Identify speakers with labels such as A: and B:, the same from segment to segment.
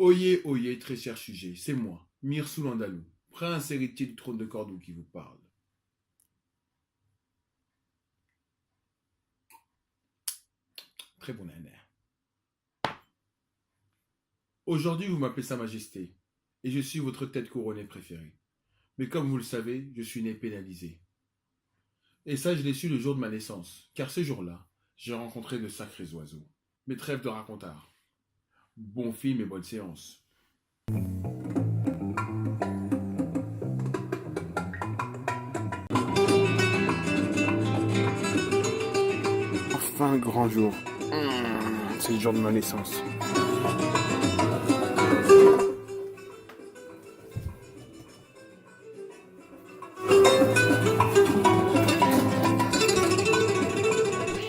A: Oyez, oyez, très cher sujet, c'est moi, Mirsoul Andalou, prince héritier du trône de Cordoue qui vous parle. Très bon honneur. Aujourd'hui, vous m'appelez Sa Majesté, et je suis votre tête couronnée préférée. Mais comme vous le savez, je suis né pénalisé. Et ça, je l'ai su le jour de ma naissance, car ce jour-là, j'ai rencontré de sacrés oiseaux. Mais trêve de racontard. Bon film et bonne séance.
B: Enfin, grand jour. C'est le jour de ma naissance.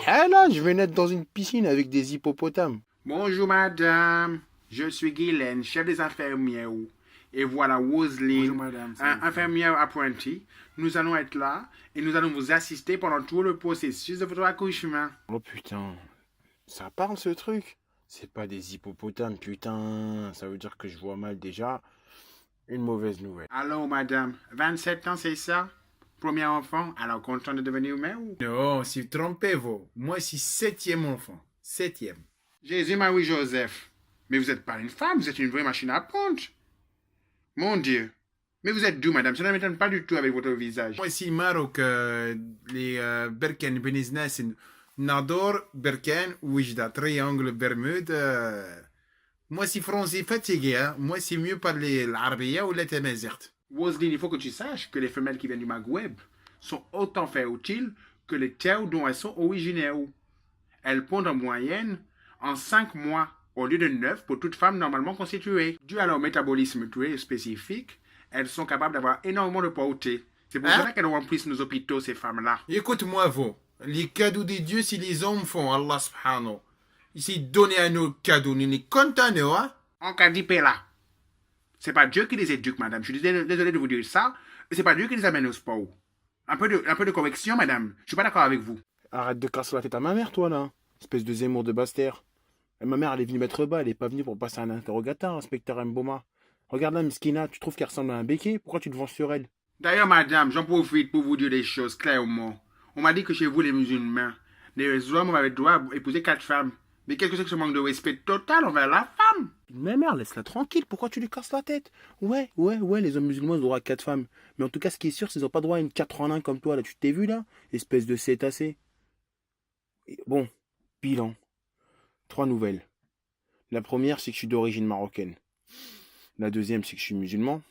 B: Ah là, je vais naître dans une piscine avec des hippopotames.
C: Bonjour madame, je suis Guylaine, chef des infirmières. Et voilà Roselyne,
B: Bonjour, madame.
C: infirmière apprentie. Nous allons être là et nous allons vous assister pendant tout le processus de votre accouchement.
B: Oh putain, ça parle ce truc? C'est pas des hippopotames, putain. Ça veut dire que je vois mal déjà. Une mauvaise nouvelle.
C: Alors madame, 27 ans c'est ça? Premier enfant, alors content de devenir mère?
A: Non, c'est trompé, vous. Moi, c'est septième enfant. Septième.
C: Jésus, Marie, Joseph. Mais vous n'êtes pas une femme, vous êtes une vraie machine à pondre. Mon Dieu. Mais vous êtes d'où madame? Ça ne m'étonne pas du tout avec votre visage.
A: Moi, c'est Maroc, les Berken, Beniznes, Nador, Berken, Oujda, Triangle, Bermude. Moi, c'est français fatigué, hein. Moi, c'est mieux parler l'arabe ou la tamazight.
C: Roselyne, il faut que tu saches que les femelles qui viennent du Maghreb sont autant fertiles que les terres dont elles sont originaires. Elles pondent en moyenne en 5 mois au lieu de 9 pour toute femme normalement constituée. Dû à leur métabolisme très spécifique, elles sont capables d'avoir énormément de portée. C'est pour cela qu'elles remplissent nos hôpitaux, ces femmes-là.
A: Écoute-moi, vous. Les cadeaux des dieux, c'est les hommes font, Allah subhanahu. Ici, donner à nos cadeaux, nous sommes contents, nous, hein?
C: En cadipé là. C'est pas Dieu qui les éduque, madame. Je suis désolé de vous dire ça. C'est pas Dieu qui les amène au sport. Un peu de correction, madame. Je suis pas d'accord avec vous.
B: Arrête de casser la tête à ma mère, toi, là. Espèce de Zemmour de Basse-Terre. Et ma mère, elle est venue mettre bas, elle est pas venue pour passer un interrogateur, inspecteur Mboma. Regarde là, Miskina, tu trouves qu'elle ressemble à un béquet? Pourquoi tu te vends sur elle?
C: D'ailleurs, madame, j'en profite pour vous dire des choses clairement. On m'a dit que chez vous, les musulmans, les hommes avaient le droit d'épouser 4 femmes. Mais qu'est-ce que c'est que ce manque de respect total envers la femme?
B: Ma mère, laisse-la tranquille, pourquoi tu lui casses la tête? Ouais, les hommes musulmans ont droit à 4 femmes. Mais en tout cas, ce qui est sûr, c'est qu'ils n'ont pas droit à une 4 en un comme toi, là. Tu t'es vu, là? Espèce de cétacé. Bon, bilan. 3 nouvelles. La première, c'est que je suis d'origine marocaine. La deuxième, c'est que je suis musulman.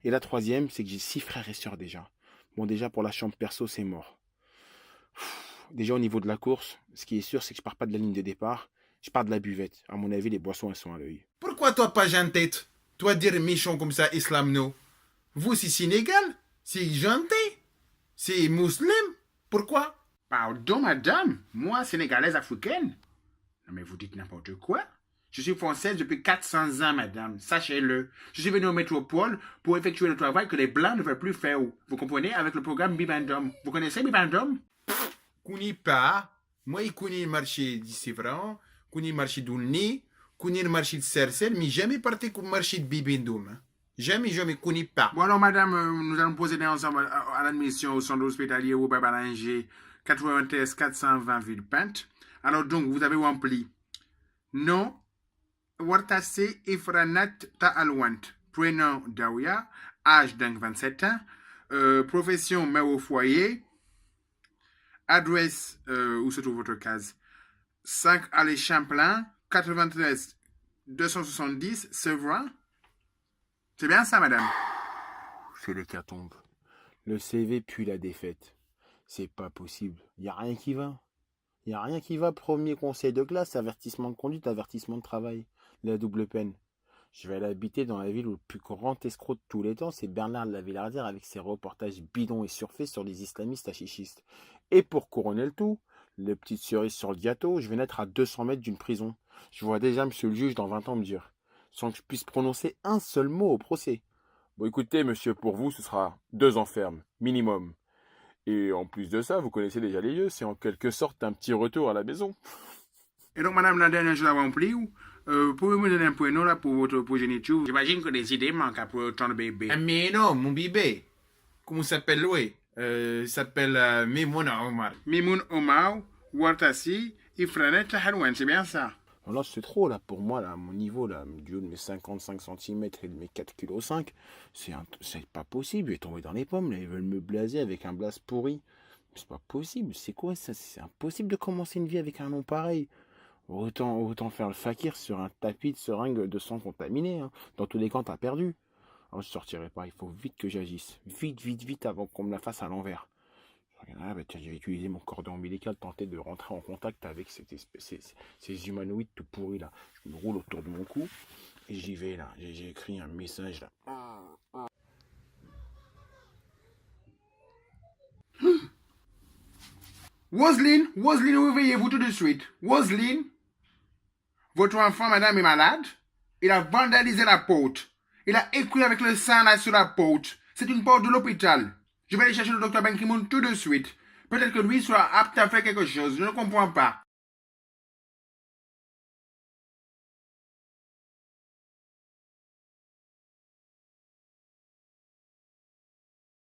B: Et la troisième, c'est que j'ai 6 frères et sœurs déjà. Bon, déjà, pour la chambre perso, c'est mort. Déjà, au niveau de la course, ce qui est sûr, c'est que je pars pas de la ligne de départ. Je pars de la buvette. À mon avis, les boissons, elles sont à l'œil.
A: Pourquoi toi pas gentil? Toi dire méchant comme ça, islam no? Vous c'est Sénégal? C'est gentil? C'est musulman? Pourquoi?
C: Pardon, madame. Moi, sénégalaise africaine. Non, mais vous dites n'importe quoi. Je suis française depuis 400 ans, madame. Sachez-le. Je suis venue aux métropoles pour effectuer le travail que les blancs ne veulent plus faire. Vous comprenez? Avec le programme Bibendum. Vous connaissez Bibendum?
A: Connais pas. Moi, je connais le marché de Sévran, connais le marché d'Oulni, connais le marché de Cercel, mais jamais parti comme marché de Bibendum. Hein. Jamais, jamais connais pas.
C: Bon, alors, madame, nous allons procéder ensemble à l'admission au centre hospitalier Robert Balanger, 93 420 Villepinte. Alors, donc, vous avez rempli nom, Wartase Ifranat Ta'alwant, prénom Daouya, âge donc 27 ans, profession mère au foyer, adresse où se trouve votre case 5 Allée Champlain, 93 270 Sevran. C'est bien ça, madame?
B: C'est l'hécatombe. Le CV pue la défaite. C'est pas possible. Y a rien qui va. Y a rien qui va. Premier conseil de classe, avertissement de conduite, avertissement de travail. La double peine. Je vais aller habiter dans la ville où le plus grand escroc de tous les temps, c'est Bernard Lavillardière avec ses reportages bidons et surfaits sur les islamistes hachistes. Et pour couronner le tout, les petites cerises sur le gâteau, je vais naître à 200 mètres d'une prison. Je vois déjà monsieur le juge dans 20 ans me dire, sans que je puisse prononcer un seul mot au procès. Bon écoutez monsieur, pour vous ce sera 2 ans ferme, minimum. Et en plus de ça, vous connaissez déjà les lieux, c'est en quelque sorte un petit retour à la maison.
C: Et donc, madame, la dernière chose à remplir, Pouvez-vous me donner un prénom là pour votre progéniture? J'imagine que des idées manquent pour autant de bébés.
B: Mais non, mon bébé. Comment s'appelle, oui? Il s'appelle Mimouna Omar.
C: Mimoun Omar, Wartassi, Ifranet Taharouane, c'est bien ça?
B: Là, c'est trop, là, pour moi, là, à mon niveau, là, du haut de mes 55 cm et de mes 4,5 kg, c'est pas possible. Je vais tomber dans les pommes, là. Ils veulent me blaser avec un blaze pourri. C'est pas possible. C'est quoi ça? C'est impossible de commencer une vie avec un nom pareil. Autant faire le fakir sur un tapis de seringue de sang contaminé. Hein. Dans tous les cas, t'as perdu. Alors, je sortirai pas. Il faut vite que j'agisse. Vite, avant qu'on me la fasse à l'envers. Ah, bah, tiens, je vais utiliser mon cordon ombilical, tenter de rentrer en contact avec ces humanoïdes tout pourris là. Je me roule autour de mon cou et j'y vais là. J'ai écrit un message là.
C: Roselyne, réveillez-vous tout de suite. Roselyne, votre enfant, madame, est malade. Il a vandalisé la porte. Il a écrit avec le sang là sur la porte. C'est une porte de l'hôpital. Je vais aller chercher le docteur Ben Kimoun tout de suite. Peut-être que lui soit apte à faire quelque chose. Je ne comprends pas.